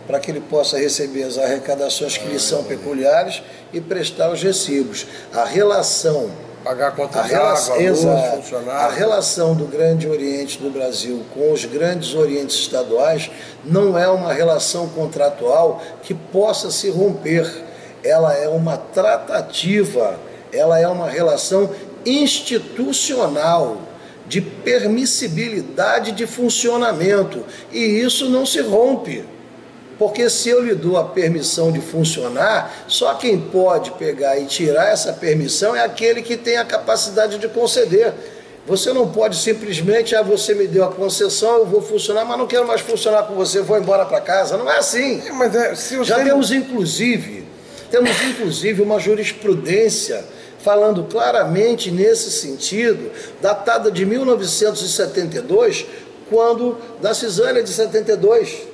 para que ele possa receber as arrecadações que lhe são peculiares e prestar os recibos. A relação... Pagar a conta de água, luz, funcionários. A relação do Grande Oriente do Brasil com os grandes orientes estaduais não é uma relação contratual que possa se romper. Ela é uma tratativa, ela é uma relação institucional, de permissibilidade de funcionamento, e isso não se rompe, porque se eu lhe dou a permissão de funcionar, só quem pode pegar e tirar essa permissão é aquele que tem a capacidade de conceder. Você não pode simplesmente, você me deu a concessão, eu vou funcionar, mas não quero mais funcionar com você, vou embora para casa. Não é assim. Já temos inclusive uma jurisprudência falando claramente nesse sentido, datada de 1972, da cisânia de 72,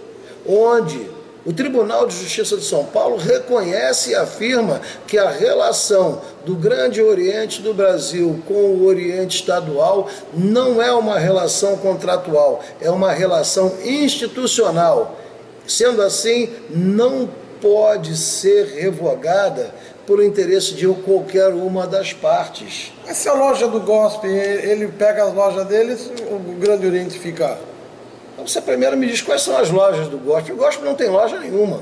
onde o Tribunal de Justiça de São Paulo reconhece e afirma que a relação do Grande Oriente do Brasil com o Oriente Estadual não é uma relação contratual, é uma relação institucional. Sendo assim, não pode ser revogada por interesse de qualquer uma das partes. Mas se a loja do GOSP, ele pega as lojas deles, o Grande Oriente fica... Então você primeiro me diz quais são as lojas do GOSP. O GOSP não tem loja nenhuma.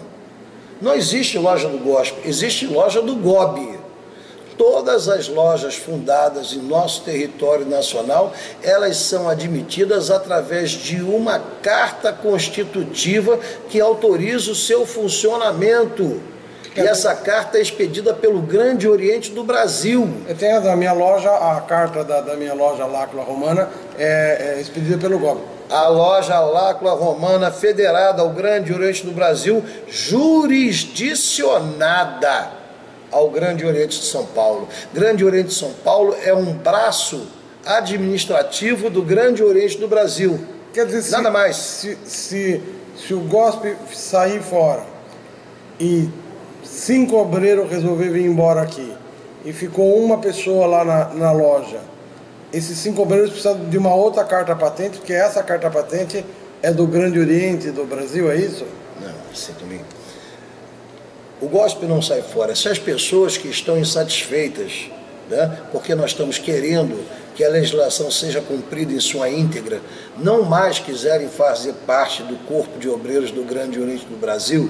Não existe loja do GOSP, existe loja do GOB. Todas as lojas fundadas em nosso território nacional, elas são admitidas através de uma carta constitutiva que autoriza o seu funcionamento. E essa carta é expedida pelo Grande Oriente do Brasil. Eu tenho a da minha loja, a carta da minha loja Lácula Romana é expedida pelo GOB. A loja Lácula Romana, federada ao Grande Oriente do Brasil, jurisdicionada ao Grande Oriente de São Paulo. Grande Oriente de São Paulo é um braço administrativo do Grande Oriente do Brasil. Quer dizer, nada mais. Se o GOSP sair fora e 5 obreiros resolveram vir embora aqui e ficou uma pessoa lá na loja, esses 5 obreiros precisam de uma outra carta patente, porque essa carta patente é do Grande Oriente do Brasil, é isso? Não, sinto me. O GOSP não sai fora. Se as pessoas que estão insatisfeitas, né, porque nós estamos querendo que a legislação seja cumprida em sua íntegra, não mais quiserem fazer parte do corpo de obreiros do Grande Oriente do Brasil,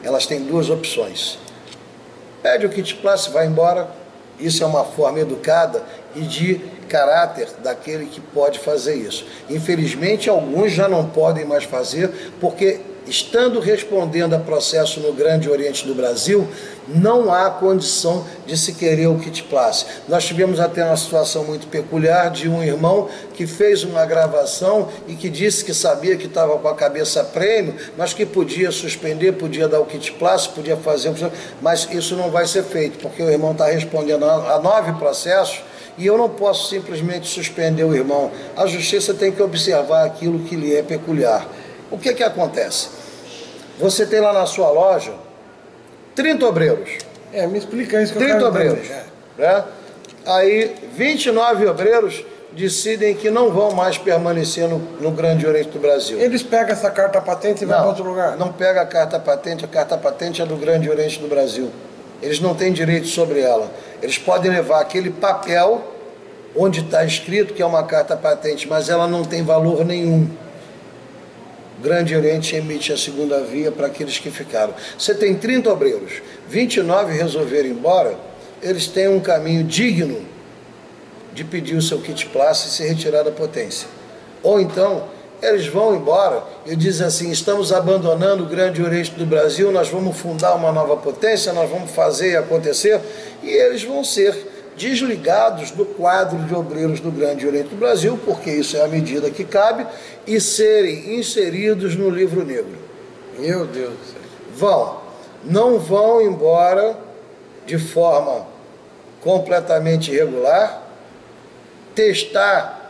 elas têm 2 opções. Pede o kit place, vai embora. Isso é uma forma educada e de caráter daquele que pode fazer isso. Infelizmente, alguns já não podem mais fazer, porque estando respondendo a processo no Grande Oriente do Brasil, não há condição de se querer o kit place. Nós tivemos até uma situação muito peculiar de um irmão que fez uma gravação e que disse que sabia que estava com a cabeça prêmio, mas que podia suspender, podia dar o kit place, podia fazer, mas isso não vai ser feito, porque o irmão está respondendo a 9 processos e eu não posso simplesmente suspender o irmão. A justiça tem que observar aquilo que lhe é peculiar. O que que acontece? Você tem lá na sua loja 30 obreiros. Me explica isso que 30 eu quero obreiros. Né? Aí 29 obreiros decidem que não vão mais permanecer no Grande Oriente do Brasil. Eles pegam essa carta patente e vão para outro lugar? Não pega a carta patente é do Grande Oriente do Brasil. Eles não têm direito sobre ela. Eles podem levar aquele papel onde está escrito que é uma carta patente, mas ela não tem valor nenhum. O Grande Oriente emite a segunda via para aqueles que ficaram. Você tem 30 obreiros, 29 resolveram ir embora, eles têm um caminho digno de pedir o seu kit place e se retirar da potência. Ou então, eles vão embora e dizem assim: estamos abandonando o Grande Oriente do Brasil, nós vamos fundar uma nova potência, nós vamos fazer e acontecer, e eles vão ser desligados do quadro de obreiros do Grande Oriente do Brasil, porque isso é a medida que cabe, e serem inseridos no livro negro. Meu Deus do céu. Não vão embora de forma completamente irregular, tentar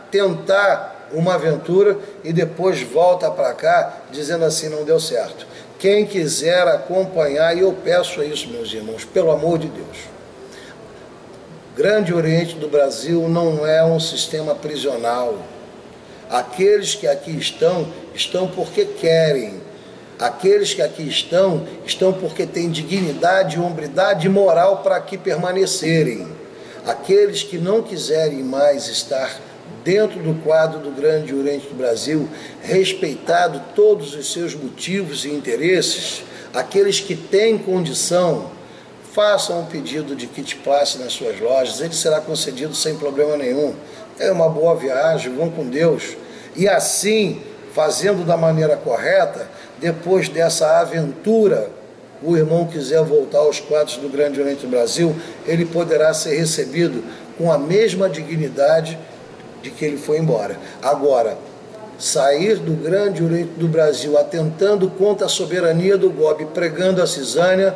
uma aventura e depois volta para cá dizendo assim: não deu certo. Quem quiser acompanhar, e eu peço isso, meus irmãos, pelo amor de Deus, Grande Oriente do Brasil não é um sistema prisional. Aqueles que aqui estão porque querem. Aqueles que aqui estão, estão porque têm dignidade, hombridade e moral para aqui permanecerem. Aqueles que não quiserem mais estar dentro do quadro do Grande Oriente do Brasil, respeitado todos os seus motivos e interesses, aqueles que têm condição, façam um pedido de kit passe nas suas lojas, ele será concedido sem problema nenhum. É uma boa viagem, vão com Deus. E assim, fazendo da maneira correta, depois dessa aventura, o irmão quiser voltar aos quadros do Grande Oriente do Brasil, ele poderá ser recebido com a mesma dignidade de que ele foi embora. Agora, sair do Grande Oriente do Brasil atentando contra a soberania do GOB, pregando a cisânia,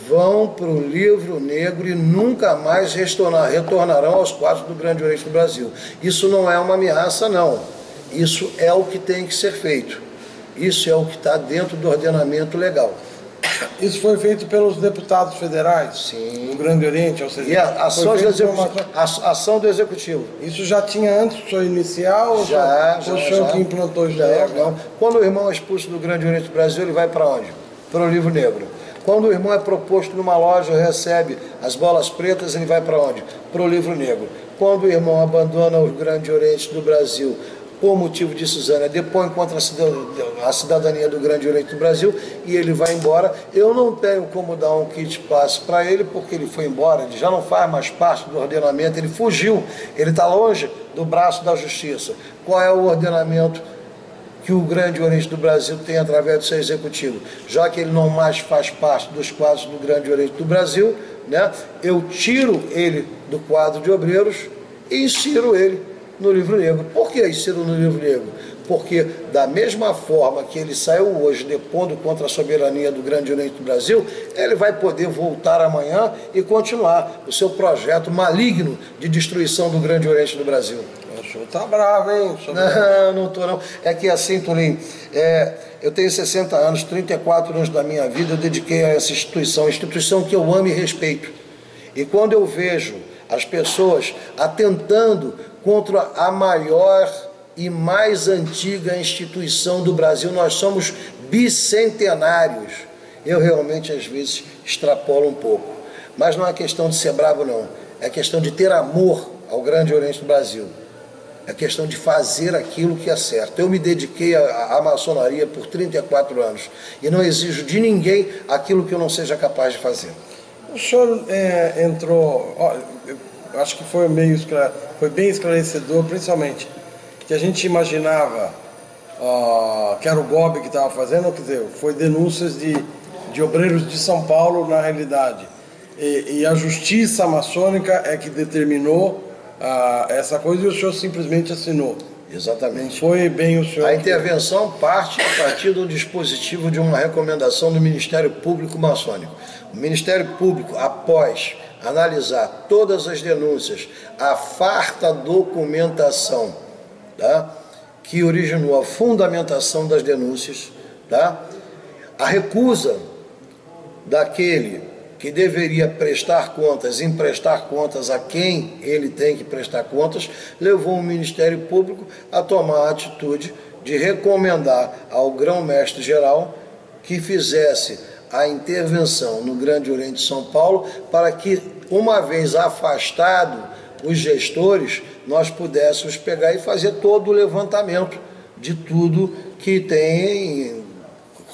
vão para o livro negro e nunca mais retornarão aos quadros do Grande Oriente do Brasil. Isso não é uma ameaça, não. Isso é o que tem que ser feito. Isso é o que está dentro do ordenamento legal. Isso foi feito pelos deputados federais? Sim. No Grande Oriente, ou seja... E a ação do Executivo. Isso já tinha antes do senhor iniciar? Ou já, foi o senhor que implantou isso daí? Não. Quando o irmão é expulso do Grande Oriente do Brasil, ele vai para onde? Para o livro negro. Quando o irmão é proposto numa loja, recebe as bolas pretas, ele vai para onde? Para o livro negro. Quando o irmão abandona o Grande Oriente do Brasil por motivo de cisânia, depõe contra a cidadania do Grande Oriente do Brasil e ele vai embora, eu não tenho como dar um kit passe para ele porque ele foi embora, ele já não faz mais parte do ordenamento, ele fugiu, ele está longe do braço da justiça. Qual é o ordenamento que o Grande Oriente do Brasil tem através do seu executivo? Já que ele não mais faz parte dos quadros do Grande Oriente do Brasil, né, eu tiro ele do quadro de obreiros e insiro ele no livro negro. Por que insiro no livro negro? Porque da mesma forma que ele saiu hoje depondo contra a soberania do Grande Oriente do Brasil, ele vai poder voltar amanhã e continuar o seu projeto maligno de destruição do Grande Oriente do Brasil. O senhor tá bravo, hein? Não estou não. É que assim, Tolinho, eu tenho 60 anos, 34 anos da minha vida eu dediquei a essa instituição que eu amo e respeito. E quando eu vejo as pessoas atentando contra a maior e mais antiga instituição do Brasil, nós somos bicentenários, eu realmente às vezes extrapolo um pouco. Mas não é questão de ser bravo não, é questão de ter amor ao Grande Oriente do Brasil. É questão de fazer aquilo que é certo. Eu me dediquei à maçonaria por 34 anos e não exijo de ninguém aquilo que eu não seja capaz de fazer. O senhor entrou, acho que foi bem esclarecedor, principalmente, que a gente imaginava que era o GOB que estava fazendo, quer dizer, foi denúncias de obreiros de São Paulo na realidade. E a justiça maçônica é que determinou essa coisa e o senhor simplesmente assinou. Exatamente. Foi bem o senhor. A intervenção parte a partir do dispositivo de uma recomendação do Ministério Público Maçônico. O Ministério Público, após analisar todas as denúncias, a farta documentação, tá, que originou a fundamentação das denúncias, tá, a recusa daquele que deveria prestar contas, emprestar contas a quem ele tem que prestar contas, levou o Ministério Público a tomar a atitude de recomendar ao grão-mestre-geral que fizesse a intervenção no Grande Oriente de São Paulo para que, uma vez afastado os gestores, nós pudéssemos pegar e fazer todo o levantamento de tudo que tem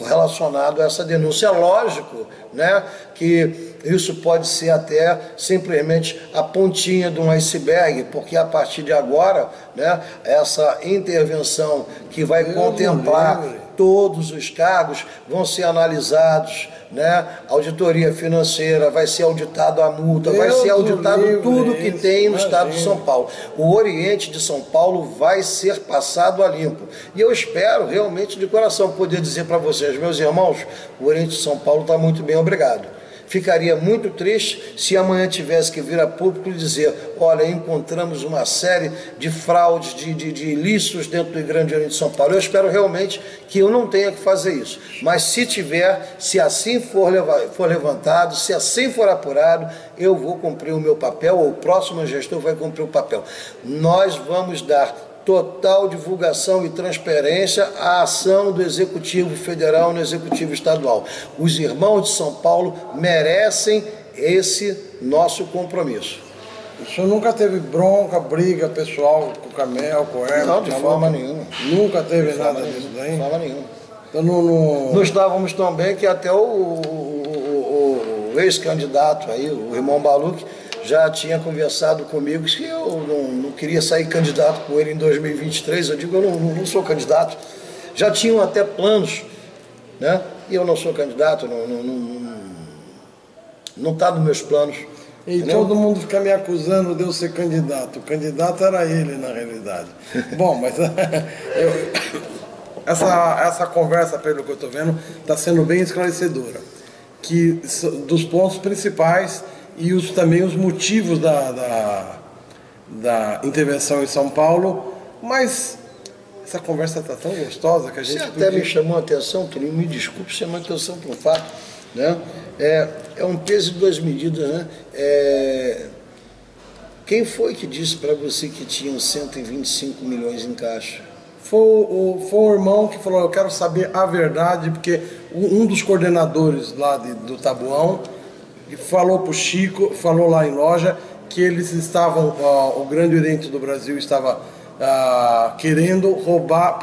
relacionado a essa denúncia. É lógico, né, que isso pode ser até simplesmente a pontinha de um iceberg, porque a partir de agora, né, essa intervenção que vai contemplar todos os cargos vão ser analisados, né? Auditoria financeira, vai ser auditado a multa, vai ser auditado tudo que tem no estado de São Paulo. O Oriente de São Paulo vai ser passado a limpo. E eu espero realmente de coração poder dizer para vocês, meus irmãos, o Oriente de São Paulo está muito bem, obrigado. Ficaria muito triste se amanhã tivesse que vir a público e dizer, olha, encontramos uma série de fraudes, de ilícitos dentro do Grande Oriente de São Paulo. Eu espero realmente que eu não tenha que fazer isso. Mas se tiver, se assim for levantado, se assim for apurado, eu vou cumprir o meu papel, ou o próximo gestor vai cumprir o papel. Nós vamos dar total divulgação e transparência à ação do Executivo Federal no Executivo Estadual. Os irmãos de São Paulo merecem esse nosso compromisso. O senhor nunca teve bronca, briga pessoal com o Camel, com o Hermes? Não, de forma nenhuma. Nunca teve nada disso daí? De forma nenhuma. Então, não... Nós estávamos tão bem que até o ex-candidato aí, o irmão Baluc, já tinha conversado comigo que eu não queria sair candidato com ele em 2023. Eu digo, eu não sou candidato. Já tinham até planos, né? E eu não sou candidato, não está nos meus planos. E entendeu? Todo mundo fica me acusando de eu ser candidato. O candidato era ele, na realidade. Bom, mas essa conversa, pelo que eu estou vendo, está sendo bem esclarecedora. Que dos pontos principais e também os motivos da intervenção em São Paulo, mas essa conversa está tão gostosa que a gente... Você até me chamou a atenção, Toninho, me desculpe, chamou a atenção para um fato, né? É um peso de duas medidas, né? Quem foi que disse para você que tinham 125 milhões em caixa? Foi o irmão que falou, eu quero saber a verdade, porque um dos coordenadores lá do Tabuão falou para o Chico, falou lá em loja, que eles estavam, o Grande Oriente do Brasil estava querendo roubar,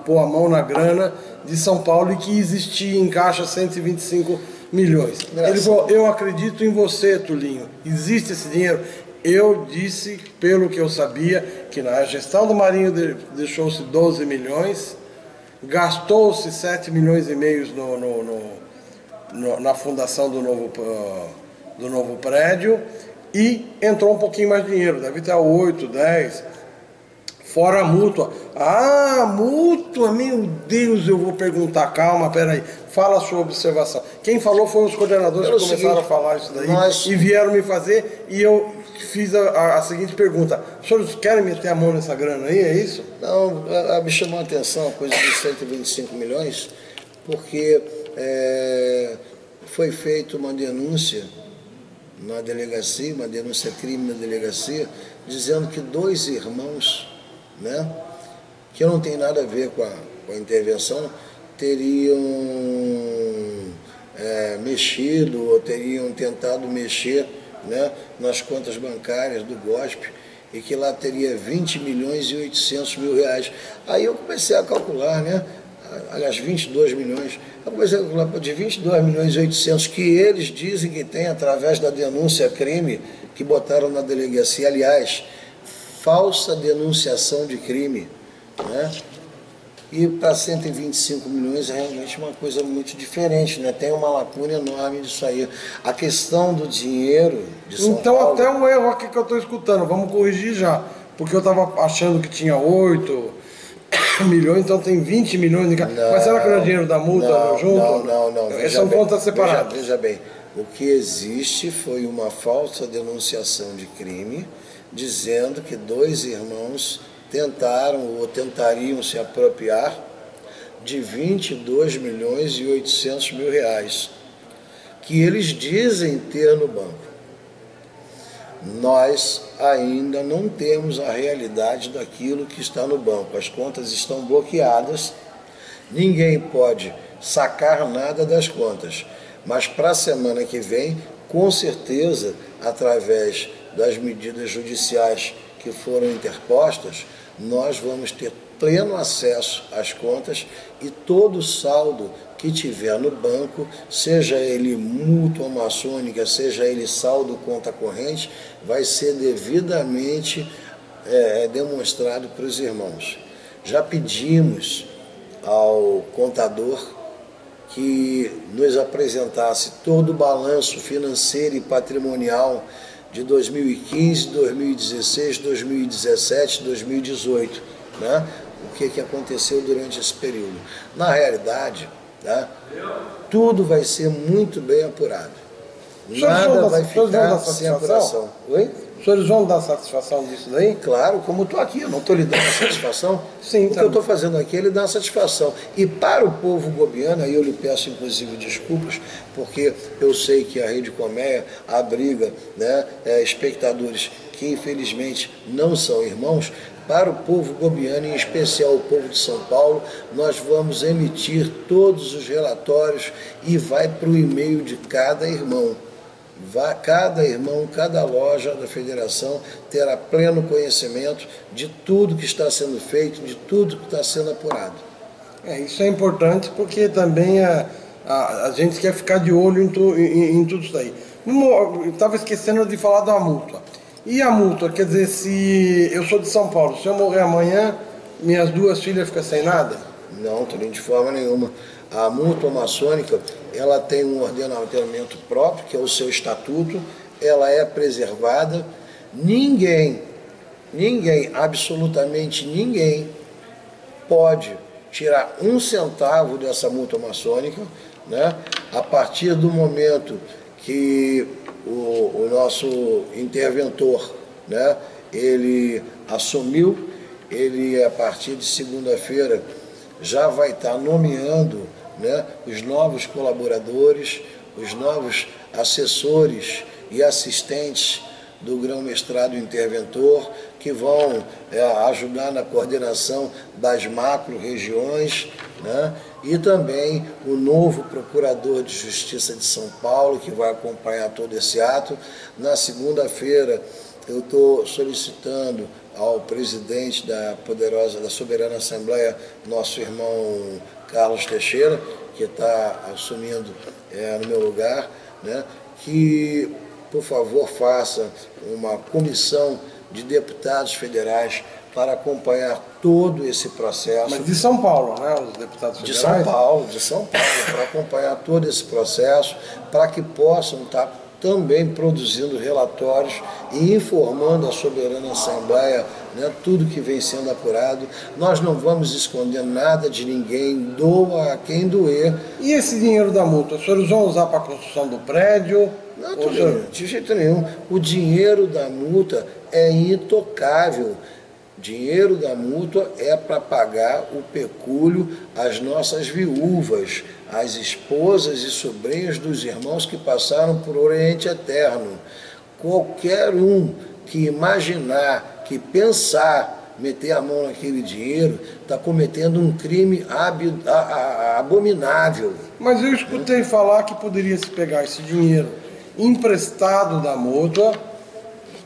pôr a mão na grana de São Paulo e que existia em caixa 125 milhões. Ele falou, eu acredito em você, Tulinho, existe esse dinheiro. Eu disse, pelo que eu sabia, que na gestão do Marinho deixou-se 12 milhões, gastou-se 7 milhões e meio na fundação do novo prédio e entrou um pouquinho mais de dinheiro, deve ter 8, 10, fora a mútua. Ah, mútua, meu Deus, eu vou perguntar, calma, peraí, fala a sua observação. Quem falou foi os coordenadores que começaram a falar isso daí e vieram me fazer, e eu fiz a seguinte pergunta: os senhores querem meter a mão nessa grana aí, é isso? Não, me chamou a atenção a coisa de 125 milhões, porque foi feita uma denúncia na delegacia, uma denúncia crime na delegacia, dizendo que 2 irmãos, né, que não tem nada a ver com a intervenção, teriam mexido ou teriam tentado mexer, né, nas contas bancárias do GOSP, e que lá teria 20 milhões e 800 mil reais. Aí eu comecei a calcular, né, aliás, 22 milhões, eu comecei a calcular de 22 milhões e 800 que eles dizem que tem através da denúncia crime que botaram na delegacia, aliás, falsa denunciação de crime, né? E para 125 milhões é realmente uma coisa muito diferente, né? Tem uma lacuna enorme disso aí. A questão do dinheiro de São Paulo... Então até um erro aqui que eu estou escutando, vamos corrigir já, porque eu estava achando que tinha 8 milhões, então tem 20 milhões de... Mas será que não é dinheiro da multa junto? Não. São contas separadas. Veja bem, o que existe foi uma falsa denunciação de crime, dizendo que 2 irmãos tentaram ou tentariam se apropriar de 22 milhões e 800 mil reais, que eles dizem ter no banco. Nós ainda não temos a realidade daquilo que está no banco. As contas estão bloqueadas, ninguém pode sacar nada das contas. Mas para a semana que vem, com certeza, através das medidas judiciais que foram interpostas, nós vamos ter pleno acesso às contas e todo o saldo que tiver no banco, seja ele mútua maçônica, seja ele saldo conta corrente, vai ser devidamente demonstrado para os irmãos. Já pedimos ao contador que nos apresentasse todo o balanço financeiro e patrimonial de 2015, 2016, 2017, 2018, né? O que aconteceu durante esse período. Na realidade, né, tudo vai ser muito bem apurado. Nada vai ficar sem apuração. Oi? Os senhores vão dar satisfação disso daí? Claro, como estou aqui, eu não estou lhe dando satisfação. Sim, o que eu estou fazendo aqui é lhe dar satisfação. E para o povo gobiano, aí eu lhe peço inclusive desculpas, porque eu sei que a Rede Colmeia abriga, né, espectadores que infelizmente não são irmãos, para o povo gobiano, em especial o povo de São Paulo. Nós vamos emitir todos os relatórios e vai para o e-mail de cada irmão. Cada irmão, cada loja da federação terá pleno conhecimento de tudo que está sendo feito, de tudo que está sendo apurado. Isso é importante porque também a gente quer ficar de olho em tudo isso aí. Eu estava esquecendo de falar da multa. E a multa, quer dizer, se eu sou de São Paulo, se eu morrer amanhã, minhas duas filhas ficam sem nada? Não, de forma nenhuma. A multa maçônica, ela tem um ordenamento próprio, que é o seu estatuto, ela é preservada. Ninguém, absolutamente ninguém, pode tirar um centavo dessa multa maçônica, né? A partir do momento que o nosso interventor, né, ele assumiu, ele a partir de segunda-feira já vai estar nomeando, né, os novos colaboradores, os novos assessores e assistentes do grão-mestrado interventor, que vão ajudar na coordenação das macro-regiões, né? E também o novo procurador de Justiça de São Paulo, que vai acompanhar todo esse ato. Na segunda-feira, eu estou solicitando ao presidente da Soberana Assembleia, nosso irmão Carlos Teixeira, que está assumindo no meu lugar, né, que, por favor, faça uma comissão de deputados federais para acompanhar todo esse processo. Mas de São Paulo, né, os deputados federais? De São Paulo, para acompanhar todo esse processo, para que possam estar também produzindo relatórios e informando a Soberana Assembleia, né, tudo que vem sendo apurado. Nós não vamos esconder nada de ninguém, doa a quem doer. E esse dinheiro da multa, os senhores vão usar para a construção do prédio? Não, de jeito nenhum. O dinheiro da multa é intocável. Dinheiro da multa é para pagar o pecúlio às nossas viúvas, às esposas e sobrinhas dos irmãos que passaram por Oriente Eterno. Qualquer um que imaginar, que pensar, meter a mão naquele dinheiro, está cometendo um crime abominável. Mas eu escutei falar que poderia se pegar esse dinheiro emprestado da multa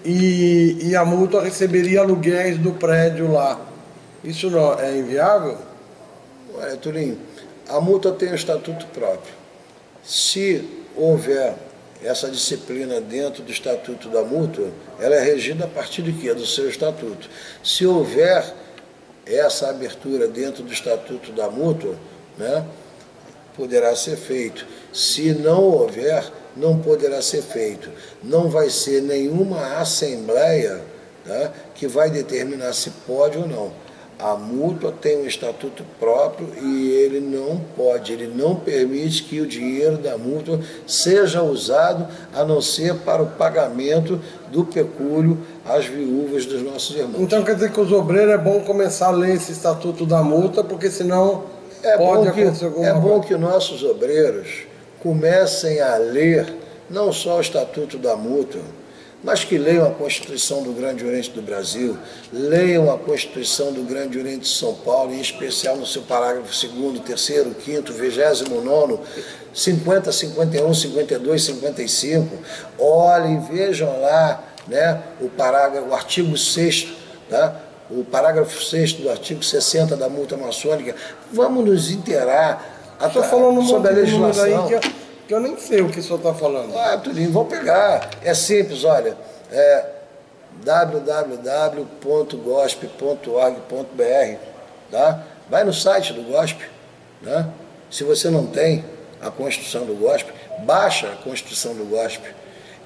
e a multa receberia aluguéis do prédio lá. Isso não é inviável? Olha, Tulinho, a multa tem um estatuto próprio. Se houver essa disciplina dentro do estatuto da multa, ela é regida a partir de quê? Do seu estatuto. Se houver essa abertura dentro do estatuto da multa, né, poderá ser feito. Se não houver, não poderá ser feito. Não vai ser nenhuma assembleia, tá, que vai determinar se pode ou não. A multa tem um estatuto próprio e ele não pode, ele não permite que o dinheiro da multa seja usado a não ser para o pagamento do pecúlio às viúvas dos nossos irmãos. Então quer dizer que os obreiros é bom começar a ler esse estatuto da multa, porque senão pode acontecer alguma coisa. É bom que nossos obreiros comecem a ler não só o estatuto da multa, mas que leiam a Constituição do Grande Oriente do Brasil, leiam a Constituição do Grande Oriente de São Paulo, em especial no seu parágrafo 2º, 3º, 5º, 29º, 50, 51, 52, 55. Olhem, vejam lá, né, o artigo 6º, tá? O parágrafo 6º do artigo 60 da multa maçônica. Vamos nos inteirar sobre a legislação. Que eu nem sei o que o senhor está falando. Tulinho, vamos pegar. É simples, olha. www.gosp.org.br, tá? Vai no site do GOSP, né? Se você não tem a Constituição do GOSP, baixa a Constituição do GOSP.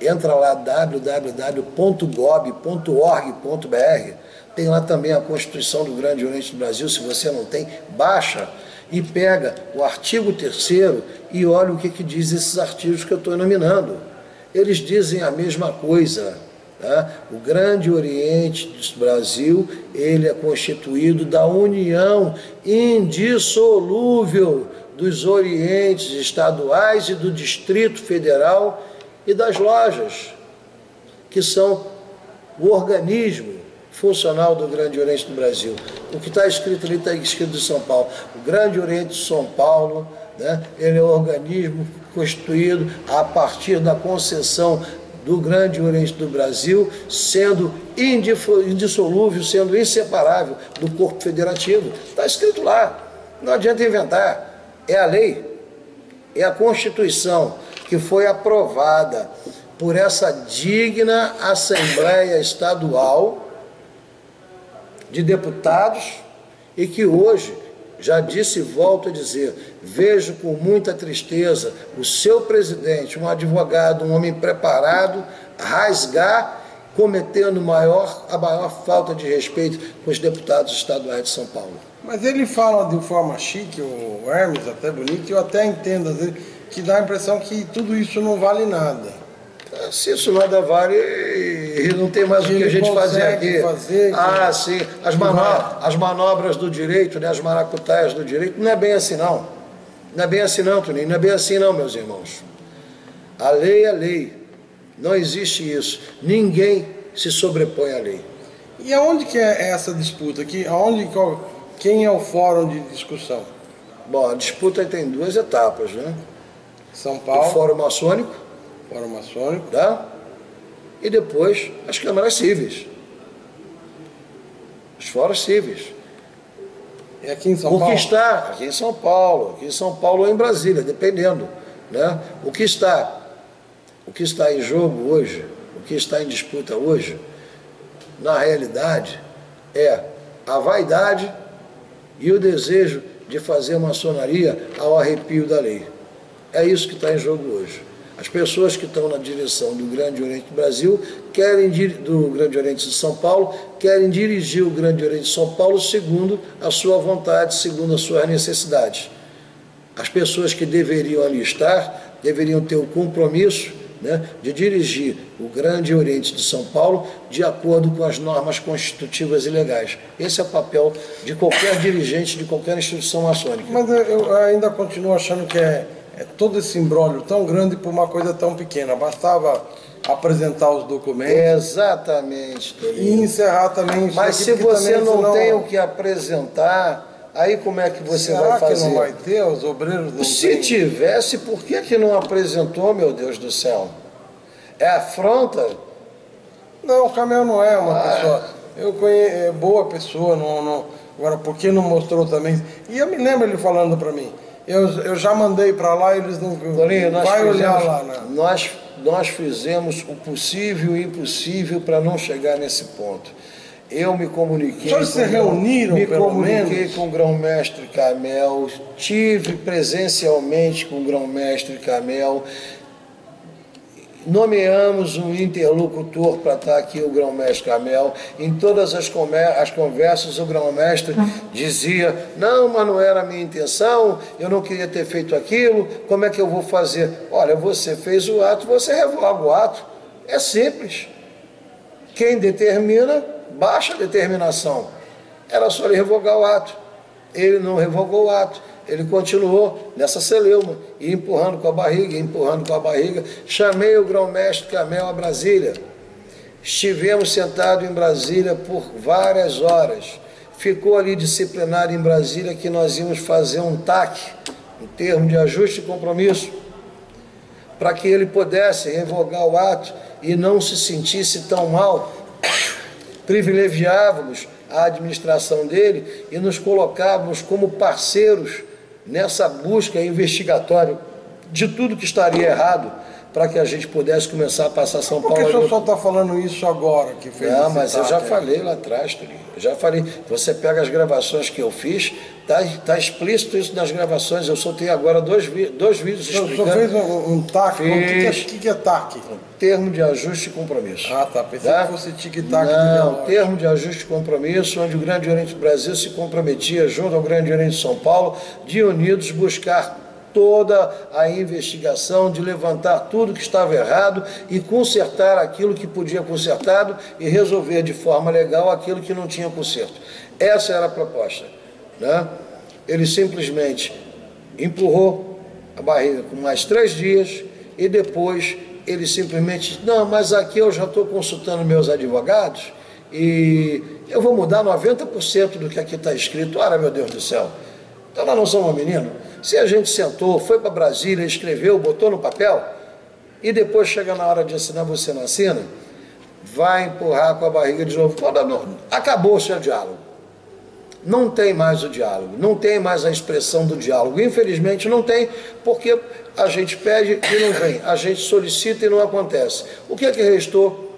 Entra lá, www.gob.org.br. Tem lá também a Constituição do Grande Oriente do Brasil. Se você não tem, baixa e pega o artigo 3º e olha o que diz esses artigos que eu estou enumerando. Eles dizem a mesma coisa. Tá? O Grande Oriente do Brasil, ele é constituído da união indissolúvel dos orientes estaduais e do Distrito Federal e das lojas, que são o organismo funcional do Grande Oriente do Brasil. O que está escrito ali está escrito de São Paulo. O Grande Oriente de São Paulo, né, ele é um organismo constituído a partir da concessão do Grande Oriente do Brasil, sendo indissolúvel, sendo inseparável do corpo federativo. Está escrito lá, não adianta inventar, é a lei, é a Constituição que foi aprovada por essa digna Assembleia Estadual de Deputados e que hoje, já disse e volto a dizer, vejo com muita tristeza o seu presidente, um advogado, um homem preparado, rasgar, cometendo a maior falta de respeito com os deputados estaduais de São Paulo. Mas ele fala de forma chique, o Hermes, até bonito, e eu até entendo, às vezes, que dá a impressão que tudo isso não vale nada. Se isso nada vale, não tem mais o que a gente fazer aqui. Sim, as manobras do direito, né, as maracutaias do direito, não é bem assim não. Não é bem assim não, Toninho, não é bem assim não, meus irmãos. A lei é lei, não existe isso. Ninguém se sobrepõe à lei. E aonde que é essa disputa aqui? Quem é o fórum de discussão? Bom, a disputa tem duas etapas, né? São Paulo. O Fórum Maçônico. Fórum Maçônico. Tá? E depois as câmaras cíveis. Os fóruns cíveis. E aqui em São Paulo? O que está aqui em São Paulo, ou em Brasília, dependendo, né? O que está em jogo hoje, o que está em disputa hoje, na realidade, é a vaidade e o desejo de fazer maçonaria ao arrepio da lei. É isso que está em jogo hoje. As pessoas que estão na direção do Grande Oriente do Brasil, do Grande Oriente de São Paulo, querem dirigir o Grande Oriente de São Paulo segundo a sua vontade, segundo as suas necessidades. As pessoas que deveriam ali estar, deveriam ter o compromisso, né, de dirigir o Grande Oriente de São Paulo de acordo com as normas constitutivas e legais. Esse é o papel de qualquer dirigente de qualquer instituição maçônica. Mas eu ainda continuo achando que é todo esse imbróglio tão grande por uma coisa tão pequena. Bastava apresentar os documentos. Exatamente. E encerrar também isso. Mas se você não tem o que apresentar, aí como é que você vai fazer? Será que não vai ter? Os obreiros não Se tivesse, por que não apresentou, meu Deus do céu? É afronta? Não, o Camel não é uma pessoa... Eu conheço, é boa pessoa, não. Agora, por que não mostrou também? E eu me lembro ele falando para mim. Eu já mandei para lá, eles não... Toninho, olhar lá. Né? Nós fizemos o possível e o impossível para não chegar nesse ponto. Eu me comuniquei... Só se reuniram, pelo menos? Me comuniquei com o grão-mestre Camel, tive presencialmente com o grão-mestre Camel, nomeamos um interlocutor para estar aqui, o grão-mestre Camel. Em todas as conversas, o grão-mestre dizia: não, mas não era a minha intenção, eu não queria ter feito aquilo, como é que eu vou fazer? Olha, você fez o ato, você revoga o ato. É simples. Quem determina, baixa a determinação. Era só ele revogar o ato. Ele não revogou o ato. Ele continuou nessa celeuma, e empurrando com a barriga. Chamei o grão-mestre Camel a Brasília. Estivemos sentados em Brasília por várias horas. Ficou ali disciplinado em Brasília que nós íamos fazer um TAC, um termo de ajuste e compromisso, para que ele pudesse revogar o ato e não se sentisse tão mal. Privilegiávamos a administração dele e nos colocávamos como parceiros nessa busca investigatória de tudo que estaria errado, para que a gente pudesse começar a passar São Paulo. Por que o senhor só está falando isso agora? Que fez não, mas eu já falei lá atrás, Toninho. Eu já falei. Você pega as gravações que eu fiz, tá explícito isso nas gravações. Eu soltei agora dois vídeos explicando. O senhor fez um TAC? O que é TAC? Termo de ajuste e compromisso. Ah, tá. Pensei que fosse tic-tac. Não, termo de ajuste e compromisso, onde o Grande Oriente do Brasil se comprometia, junto ao Grande Oriente de São Paulo, de unidos buscar toda a investigação, de levantar tudo que estava errado e consertar aquilo que podia consertado e resolver de forma legal aquilo que não tinha conserto. Essa era a proposta, né? Ele simplesmente empurrou a barriga com mais 3 dias e depois ele simplesmente disse: não, mas aqui eu já estou consultando meus advogados e eu vou mudar 90% do que aqui está escrito. Ora, meu Deus do céu, então nós não somos meninos? Se a gente sentou, foi para Brasília, escreveu, botou no papel, e depois chega na hora de assinar, você não assina, vai empurrar com a barriga de novo. Acabou o seu diálogo. Não tem mais o diálogo, não tem mais a expressão do diálogo. Infelizmente não tem, porque a gente pede e não vem, a gente solicita e não acontece. O que é que restou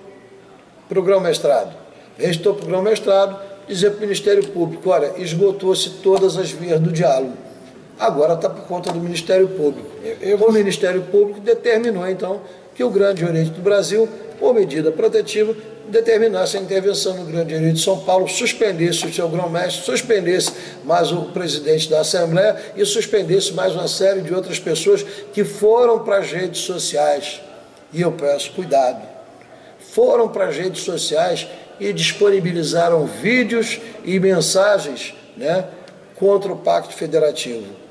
para o grão-mestrado? Restou para o grão-mestrado dizer para o Ministério Público, olha, esgotou-se todas as vias do diálogo. Agora está por conta do Ministério Público. O Ministério Público determinou, então, que o Grande Oriente do Brasil, por medida protetiva, determinasse a intervenção no Grande Oriente de São Paulo, suspendesse o seu grão-mestre, suspendesse mais o presidente da Assembleia e suspendesse mais uma série de outras pessoas que foram para as redes sociais. E eu peço cuidado. Foram para as redes sociais e disponibilizaram vídeos e mensagens, né, contra o Pacto Federativo.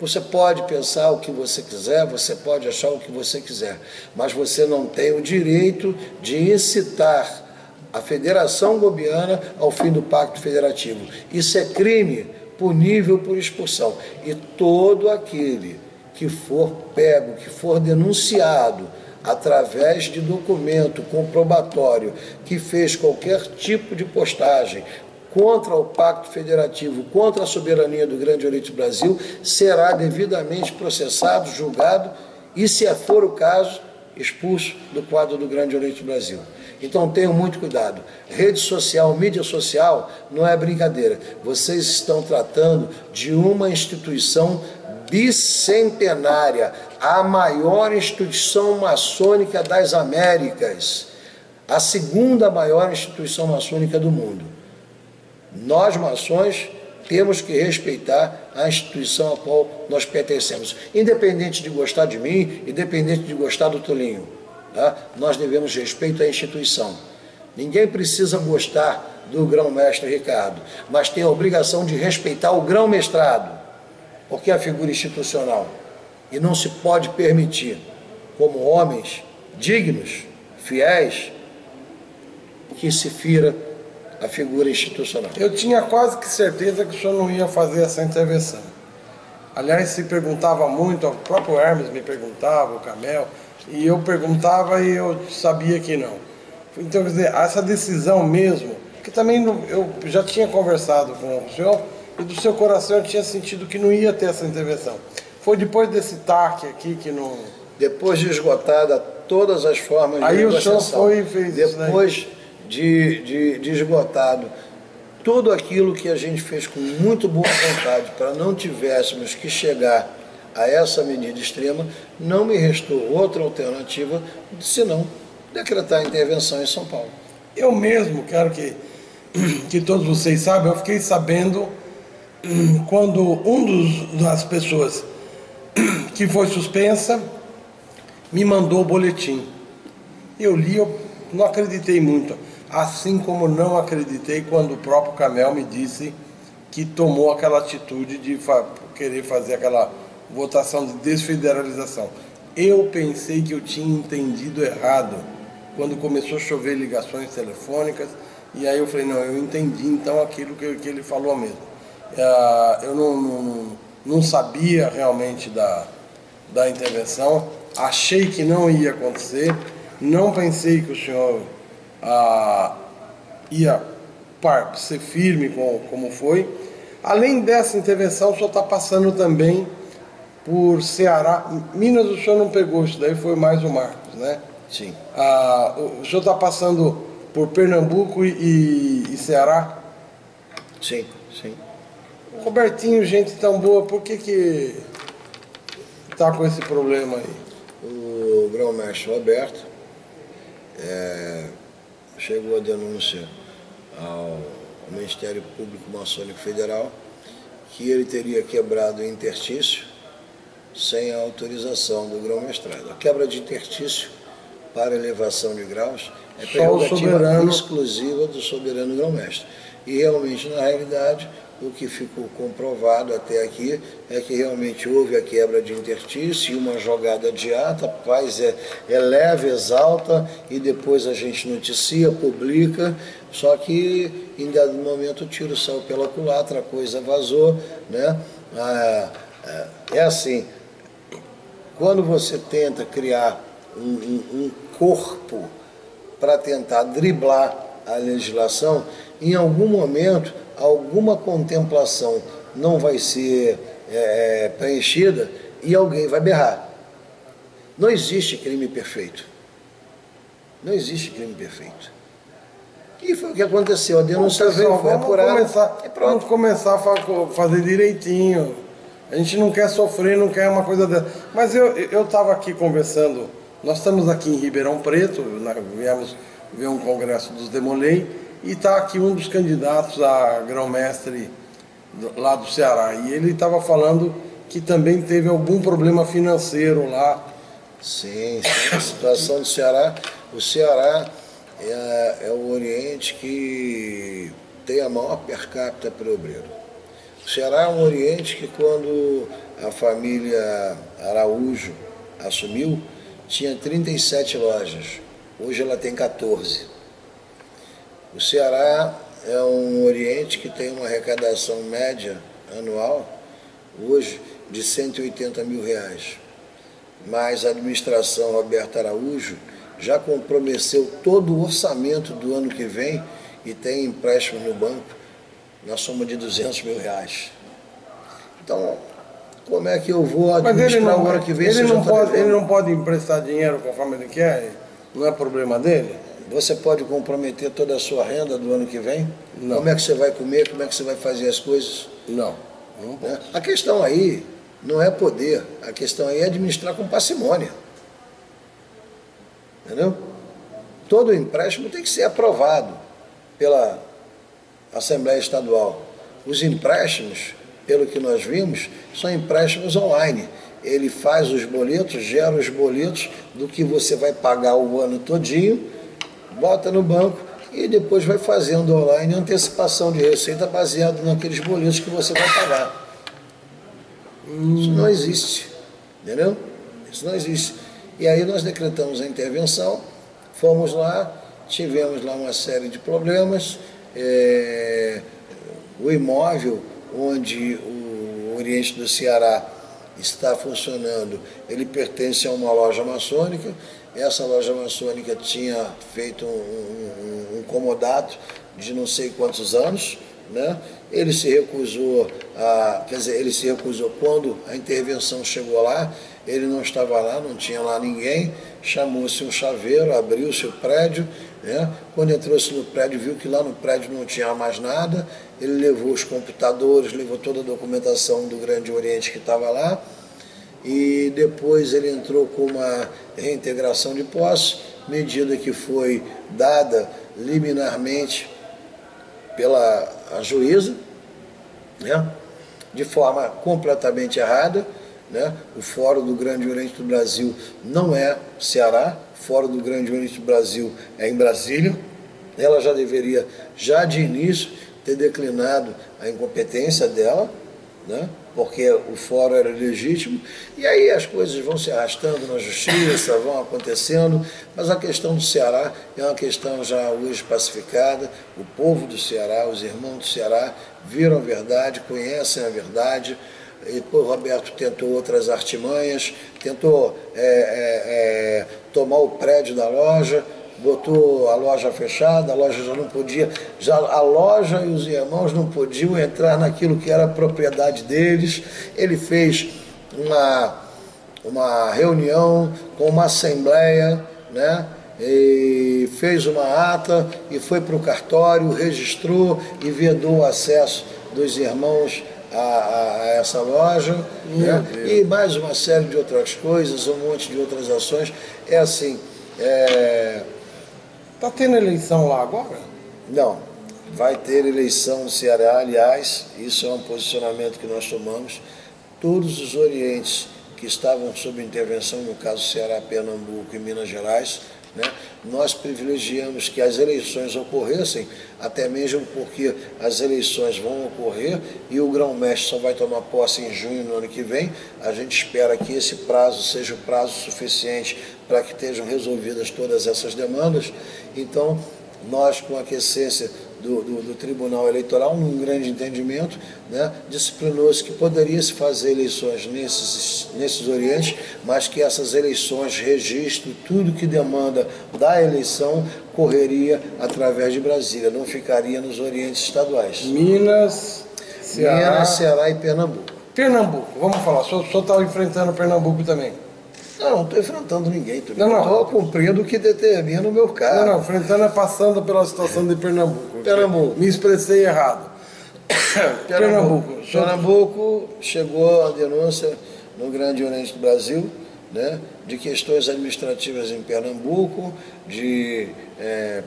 Você pode pensar o que você quiser, você pode achar o que você quiser, mas você não tem o direito de incitar a Federação Gobiana ao fim do Pacto Federativo. Isso é crime punível por expulsão. E todo aquele que for pego, que for denunciado através de documento comprobatório, que fez qualquer tipo de postagem contra o Pacto Federativo, contra a soberania do Grande Oriente do Brasil, será devidamente processado, julgado e, se for o caso, expulso do quadro do Grande Oriente do Brasil. Então tenham muito cuidado. Rede social, mídia social, não é brincadeira. Vocês estão tratando de uma instituição bicentenária, a maior instituição maçônica das Américas, a segunda maior instituição maçônica do mundo. Nós, maçons, temos que respeitar a instituição a qual nós pertencemos. Independente de gostar de mim, independente de gostar do Tolinho, tá? Nós devemos respeito à instituição. Ninguém precisa gostar do grão-mestre Ricardo, mas tem a obrigação de respeitar o grão-mestrado, porque é a figura institucional. E não se pode permitir, como homens dignos, fiéis, que se fira a figura institucional. Eu tinha quase que certeza que o senhor não ia fazer essa intervenção. Aliás, se perguntava muito, o próprio Hermes me perguntava, o Camel, e eu perguntava e eu sabia que não. Então, quer dizer, essa decisão mesmo, que também eu já tinha conversado com o senhor, e do seu coração eu tinha sentido que não ia ter essa intervenção. Foi depois desse TAC aqui que não... Depois de esgotada todas as formas de negociação. Aí o senhor foi e fez isso, né? Depois de esgotado tudo aquilo que a gente fez com muito boa vontade para não tivéssemos que chegar a essa medida extrema, não me restou outra alternativa senão decretar a intervenção em São Paulo. Eu mesmo quero que todos vocês saibam, eu fiquei sabendo quando das pessoas que foi suspensa me mandou o boletim. Eu li, eu não acreditei muito. Assim como não acreditei quando o próprio Camel me disse que tomou aquela atitude de querer fazer aquela votação de desfederalização. Eu pensei que eu tinha entendido errado quando começou a chover ligações telefônicas, e aí eu falei, não, eu entendi então aquilo que ele falou mesmo. Eu não sabia realmente da intervenção, achei que não ia acontecer, não pensei que o senhor ia ser firme como foi. Além dessa intervenção, o senhor está passando também por Ceará. Minas o senhor não pegou, isso daí foi mais o Marcos, né? Sim. O senhor está passando por Pernambuco e Ceará? Sim, sim. Robertinho, gente tão boa, por que está com esse problema aí? O grão-mestre Roberto chegou a denúncia ao Ministério Público Maçônico Federal que ele teria quebrado o interstício sem a autorização do grão-mestrado. A quebra de interstício para elevação de graus é prerrogativa exclusiva do soberano grão-mestre. E realmente, na realidade, o que ficou comprovado até aqui é que realmente houve a quebra de interstício e uma jogada de ata, eleva, exalta e depois a gente noticia, publica, só que em dado momento o tiro saiu pela culatra, a coisa vazou, né? É assim, quando você tenta criar um corpo para tentar driblar a legislação, em algum momento, alguma contemplação não vai ser preenchida e alguém vai berrar. Não existe crime perfeito. Não existe crime perfeito. E foi o que aconteceu. A denúncia veio, foi apurada. Vamos começar a fazer direitinho. A gente não quer sofrer, não quer uma coisa dessa. Mas eu estava aqui conversando, nós estamos aqui em Ribeirão Preto, viemos ver um congresso dos Demolei, e está aqui um dos candidatos a grão-mestre lá do Ceará. E ele estava falando que também teve algum problema financeiro lá. Sim, a situação do Ceará. O Ceará é o Oriente que tem a maior per capita para o obreiro. O Ceará é um Oriente que, quando a família Araújo assumiu, tinha 37 lojas. Hoje ela tem 14. O Ceará é um Oriente que tem uma arrecadação média anual, hoje, de R$180 mil. Mas a administração Roberto Araújo já comprometeu todo o orçamento do ano que vem e tem empréstimo no banco na soma de R$200 mil. Então, como é que eu vou administrar o ano que vem? Ele não pode emprestar dinheiro conforme ele quer? Não é problema dele? Você pode comprometer toda a sua renda do ano que vem? Não. Como é que você vai comer? Como é que você vai fazer as coisas? Não. Não pode. A questão aí não é poder, a questão aí é administrar com parcimônia. Entendeu? Todo empréstimo tem que ser aprovado pela Assembleia Estadual. Os empréstimos, pelo que nós vimos, são empréstimos online. Ele faz os boletos, gera os boletos do que você vai pagar o ano todinho, bota no banco e depois vai fazendo online antecipação de receita baseado naqueles boletos que você vai pagar. Isso não existe, entendeu? Isso não existe. E aí nós decretamos a intervenção, fomos lá, tivemos lá uma série de problemas, o imóvel onde o Oriente do Ceará está funcionando, ele pertence a uma loja maçônica. Essa loja maçônica tinha feito um comodato de não sei quantos anos, né? Ele se recusou ele se recusou quando a intervenção chegou lá, ele não estava lá, não tinha lá ninguém, chamou-se um chaveiro, abriu-se o prédio, né? Quando entrou-se no prédio, viu que lá no prédio não tinha mais nada, ele levou os computadores, levou toda a documentação do Grande Oriente que estava lá, e depois ele entrou com uma reintegração de posse, medida que foi dada liminarmente pela juíza, né, de forma completamente errada, né? O Fórum do Grande Oriente do Brasil não é Ceará, o Fórum do Grande Oriente do Brasil é em Brasília. Ela já deveria, já de início, ter declinado a incompetência dela, né? Porque o fórum era legítimo, e aí as coisas vão se arrastando na justiça, vão acontecendo, mas a questão do Ceará é uma questão já hoje pacificada. O povo do Ceará, os irmãos do Ceará viram a verdade, conhecem a verdade, e depois o Roberto tentou outras artimanhas, tentou tomar o prédio da loja, botou a loja fechada, a loja já não podia, a loja e os irmãos não podiam entrar naquilo que era propriedade deles. Ele fez uma reunião com uma assembleia, né? E fez uma ata e foi para o cartório, registrou e vedou o acesso dos irmãos a essa loja, né? E mais uma série de outras coisas, um monte de outras ações. É assim, Está tendo eleição lá agora? Não, vai ter eleição no Ceará, aliás, isso é um posicionamento que nós tomamos. Todos os orientes que estavam sob intervenção, no caso Ceará, Pernambuco e Minas Gerais, né? Nós privilegiamos que as eleições ocorressem, até mesmo porque as eleições vão ocorrer e o grão-mestre só vai tomar posse em junho no ano que vem. A gente espera que esse prazo seja o prazo suficiente para que estejam resolvidas todas essas demandas. Então, nós, com a aquiescência do Tribunal Eleitoral, num grande entendimento, né, disciplinou-se que poderia-se fazer eleições nesses orientes, mas que essas eleições, registro, tudo que demanda da eleição, correria através de Brasília, não ficaria nos orientes estaduais. Minas, Ceará e Pernambuco. Pernambuco, vamos falar, o senhor está enfrentando Pernambuco também. Não estou enfrentando ninguém, estou cumprindo o que determina o meu cargo. Não, enfrentando é passando pela situação de Pernambuco. Pernambuco. Me expressei errado. Pernambuco chegou a denúncia no Grande Oriente do Brasil, né, de questões administrativas em Pernambuco, de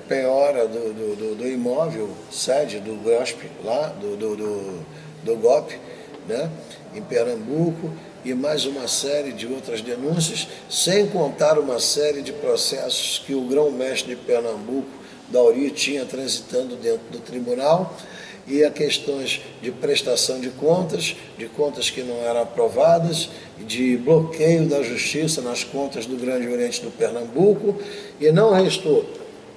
penhora do imóvel, sede do GOSP, lá, do GOP, né, em Pernambuco, e mais uma série de outras denúncias, sem contar uma série de processos que o grão-mestre de Pernambuco, Dauri, tinha transitando dentro do tribunal, e a questões de prestação de contas que não eram aprovadas, de bloqueio da justiça nas contas do Grande Oriente do Pernambuco, e não restou,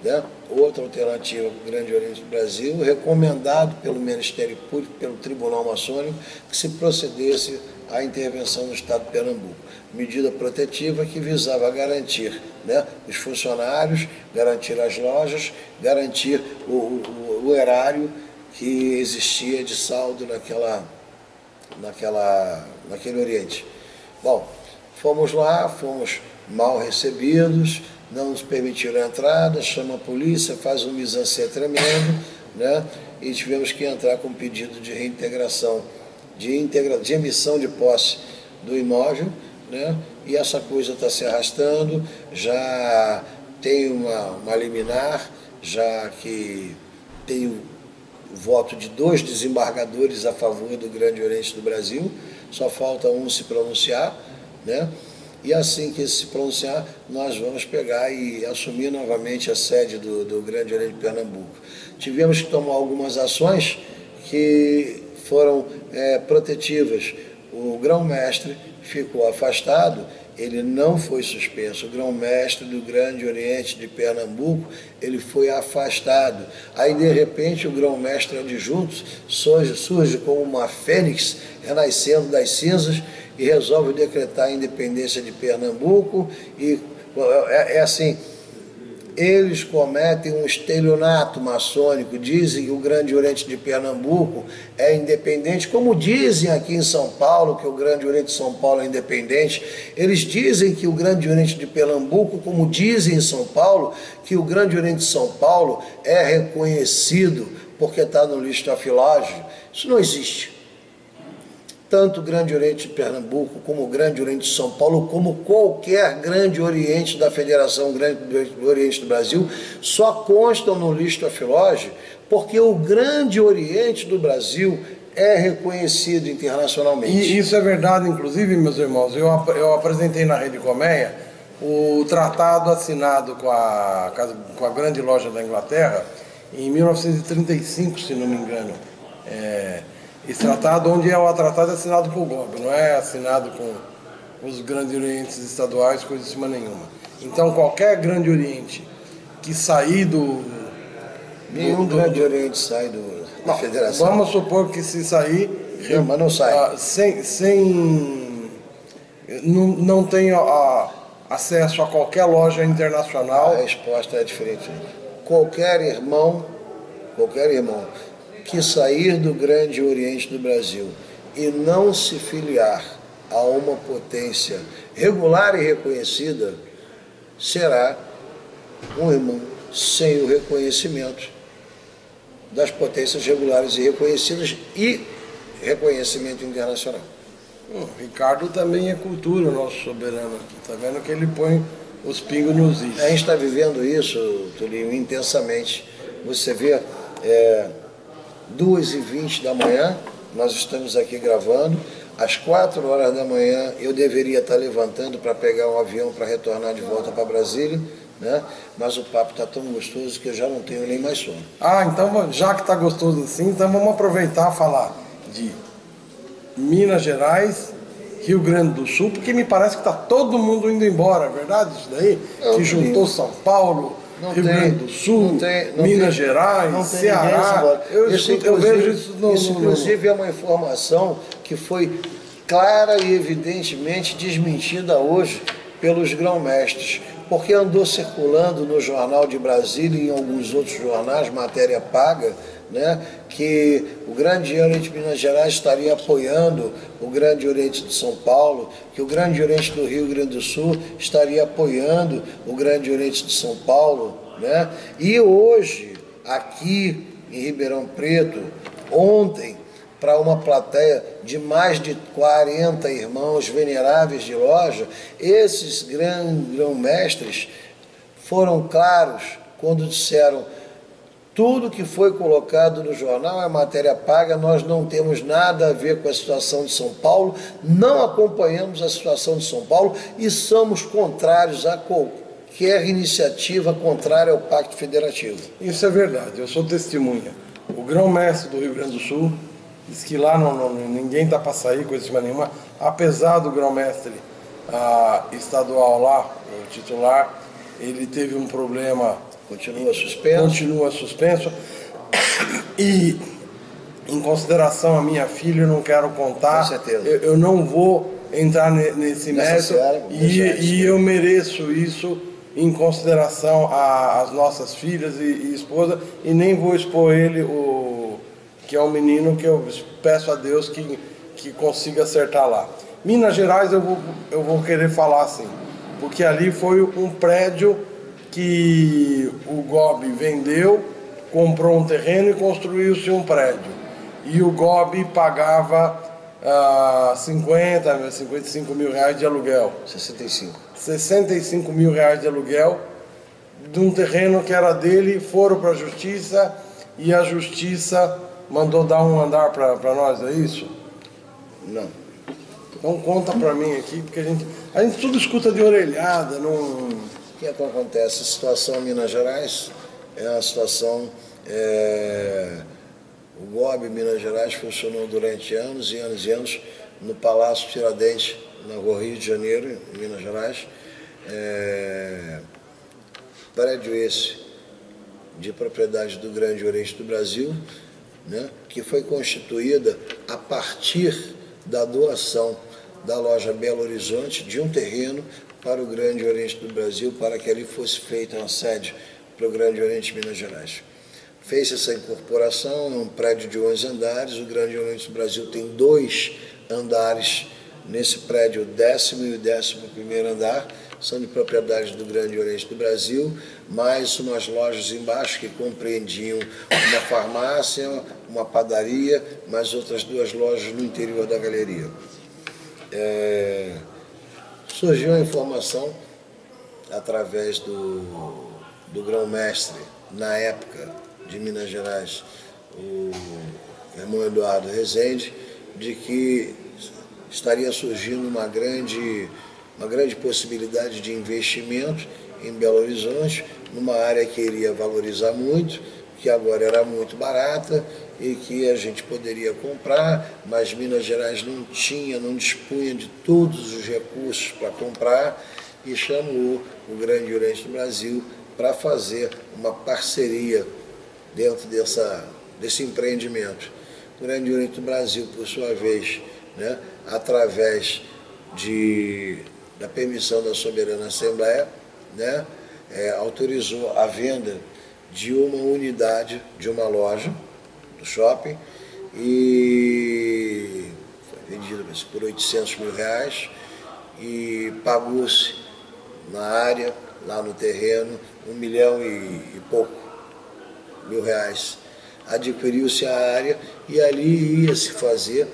né, outra alternativa para o Grande Oriente do Brasil, recomendado pelo Ministério Público, pelo Tribunal Maçônico, que se procedesse à intervenção no Estado de Pernambuco. Medida protetiva que visava garantir, né, os funcionários, garantir as lojas, garantir o erário que existia de saldo naquele Oriente. Bom, fomos lá, fomos mal recebidos, não nos permitiram a entrada, chama a polícia, faz um mise-en-scène tremendo, né, e tivemos que entrar com pedido de reintegração, de emissão de posse do imóvel, né, e essa coisa está se arrastando, já tem uma liminar, já que tem o voto de 2 desembargadores a favor do Grande Oriente do Brasil, só falta um se pronunciar, né? E assim que se pronunciar, nós vamos pegar e assumir novamente a sede do Grande Oriente de Pernambuco. Tivemos que tomar algumas ações que foram protetivas. O grão-mestre ficou afastado, ele não foi suspenso. O grão-mestre do Grande Oriente de Pernambuco, ele foi afastado. Aí, de repente, o grão-mestre adjunto surge como uma fênix, renascendo das cinzas, e resolve decretar a independência de Pernambuco. E assim, eles cometem um estelionato maçônico, dizem que o Grande Oriente de Pernambuco é independente, como dizem aqui em São Paulo que o Grande Oriente de São Paulo é independente. Eles dizem que o Grande Oriente de Pernambuco, como dizem em São Paulo, que o Grande Oriente de São Paulo é reconhecido porque está no lista afilógio. Isso não existe. Tanto o Grande Oriente de Pernambuco, como o Grande Oriente de São Paulo, como qualquer Grande Oriente da Federação Grande Oriente do Brasil, só constam no lista afilógio porque o Grande Oriente do Brasil é reconhecido internacionalmente. E isso é verdade, inclusive, meus irmãos. Eu apresentei na Rede Colmeia o tratado assinado com a Grande Loja da Inglaterra em 1935, se não me engano. Esse tratado, onde o tratado é assinado por GOB, não é assinado com os Grandes Orientes estaduais, coisa de cima nenhuma. Então, qualquer Grande Oriente que sair Nenhum Grande Oriente sai da federação. Vamos supor que se sair... Não, mas não sai. Não tem acesso a qualquer loja internacional. A resposta é diferente. Qualquer irmão que sair do Grande Oriente do Brasil e não se filiar a uma potência regular e reconhecida, será um irmão sem o reconhecimento das potências regulares e reconhecidas e reconhecimento internacional. Ricardo também é cultura, o nosso soberano aqui. Está vendo que ele põe os pingos nos is. A gente está vivendo isso, Tulinho, intensamente. Você vê... 2h20 da manhã, nós estamos aqui gravando, às 4 horas da manhã eu deveria estar levantando para pegar um avião para retornar de volta para Brasília, né? Mas o papo está tão gostoso que eu já não tenho nem mais sono. Ah, então já que está gostoso assim, então vamos aproveitar e falar de Minas Gerais, Rio Grande do Sul, porque me parece que está todo mundo indo embora, é verdade isso daí? Não, que juntou São Paulo, Rio Grande do Sul, Minas Gerais, Ceará. Eu vejo isso inclusive é uma informação que foi clara e evidentemente desmentida hoje pelos grão-mestres, porque andou circulando no Jornal de Brasília e em alguns outros jornais, matéria paga, né, que o Grande Oriente de Minas Gerais estaria apoiando o Grande Oriente de São Paulo, que o Grande Oriente do Rio Grande do Sul estaria apoiando o Grande Oriente de São Paulo, né? E hoje, aqui em Ribeirão Preto, ontem, para uma plateia de mais de 40 irmãos veneráveis de loja, esses grão-mestres foram claros quando disseram: tudo que foi colocado no jornal é matéria paga, nós não temos nada a ver com a situação de São Paulo, não acompanhamos a situação de São Paulo e somos contrários a qualquer iniciativa contrária ao Pacto Federativo. Isso é verdade, eu sou testemunha. O grão-mestre do Rio Grande do Sul diz que lá ninguém está para sair, coisa de nenhuma, apesar do grão-mestre estadual lá, o titular, ele teve um problema. Continua suspenso. E, em consideração a minha filha, eu não quero contar. Com certeza. Eu não vou entrar nesse mérito. E eu mereço isso em consideração às nossas filhas e esposa. E nem vou expor ele, que é um menino que eu peço a Deus que consiga acertar lá. Minas Gerais eu vou querer falar assim, porque ali foi um prédio que o GOB vendeu, comprou um terreno e construiu-se um prédio. E o GOB pagava 55 mil reais de aluguel. 65 mil reais de aluguel de um terreno que era dele. Foram para a justiça e a justiça mandou dar um andar para nós, é isso? Não. Então conta para mim aqui, porque a gente tudo escuta de orelhada, não... O que acontece? A situação em Minas Gerais é uma situação... O GOB Minas Gerais funcionou durante anos e anos e anos no Palácio Tiradentes, na Rua Rio de Janeiro, em Minas Gerais. Prédio esse de propriedade do Grande Oriente do Brasil, né, que foi constituída a partir da doação da loja Belo Horizonte de um terreno para o Grande Oriente do Brasil, para que ali fosse feita uma sede para o Grande Oriente de Minas Gerais. Fez essa incorporação, é um prédio de 11 andares, o Grande Oriente do Brasil tem 2 andares nesse prédio, o 10º e o 11º andar, são de propriedade do Grande Oriente do Brasil, mais umas lojas embaixo que compreendiam uma farmácia, uma padaria, mais outras 2 lojas no interior da galeria. Surgiu a informação através do grão-mestre, na época de Minas Gerais, o irmão Eduardo Rezende, de que estaria surgindo uma grande possibilidade de investimento em Belo Horizonte, numa área que iria valorizar muito, que agora era muito barata e que a gente poderia comprar, mas Minas Gerais não dispunha de todos os recursos para comprar, e chamou o Grande Oriente do Brasil para fazer uma parceria dentro desse empreendimento. O Grande Oriente do Brasil, por sua vez, né, através da permissão da Soberana Assembleia, né, autorizou a venda de uma unidade, de uma loja do shopping, e foi vendida por 800 mil reais, e pagou-se na área, lá no terreno, 1 milhão e pouco mil reais. Adquiriu-se a área e ali ia se fazer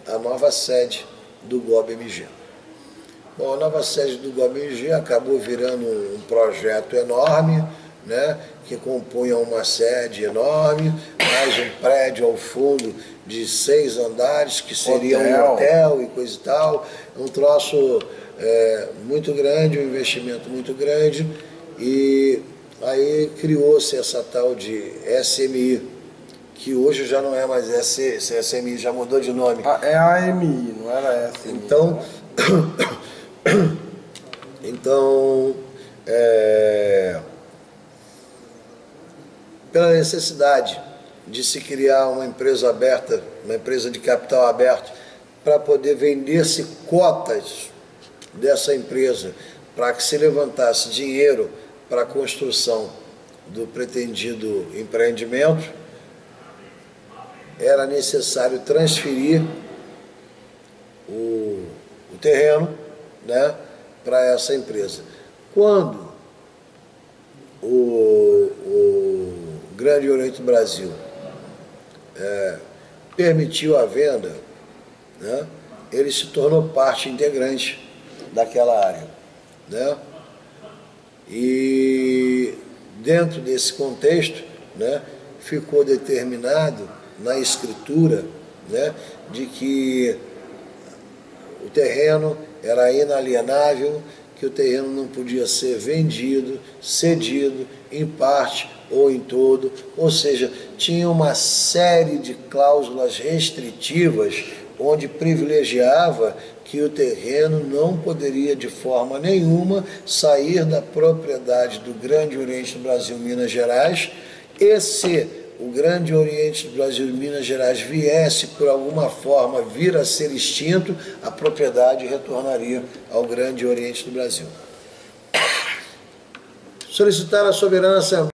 a nova sede do GOB-MG. Bom, a nova sede do GOB-MG acabou virando um projeto enorme, né, que compunham uma sede enorme, mais um prédio ao fundo de 6 andares, que seria um hotel e coisa e tal. Um troço muito grande, um investimento muito grande, e aí criou-se essa tal de SMI, que hoje já não é mais SMI, já mudou de nome. É a AMI, não era SMI. Então, pela necessidade de se criar uma empresa aberta, uma empresa de capital aberto, para poder vender-se cotas dessa empresa, para que se levantasse dinheiro para a construção do pretendido empreendimento, era necessário transferir o terreno, né, para essa empresa. Quando o Grande Oriente do Brasil permitiu a venda, né, ele se tornou parte integrante daquela área, né? E dentro desse contexto, né, ficou determinado na escritura, né, de que o terreno era inalienável, que o terreno não podia ser vendido, cedido, em parte ou em todo, ou seja, tinha uma série de cláusulas restritivas onde privilegiava que o terreno não poderia de forma nenhuma sair da propriedade do Grande Oriente do Brasil, Minas Gerais, e se o Grande Oriente do Brasil e Minas Gerais viesse por alguma forma vir a ser extinto, a propriedade retornaria ao Grande Oriente do Brasil. Solicitar a soberana Assembleia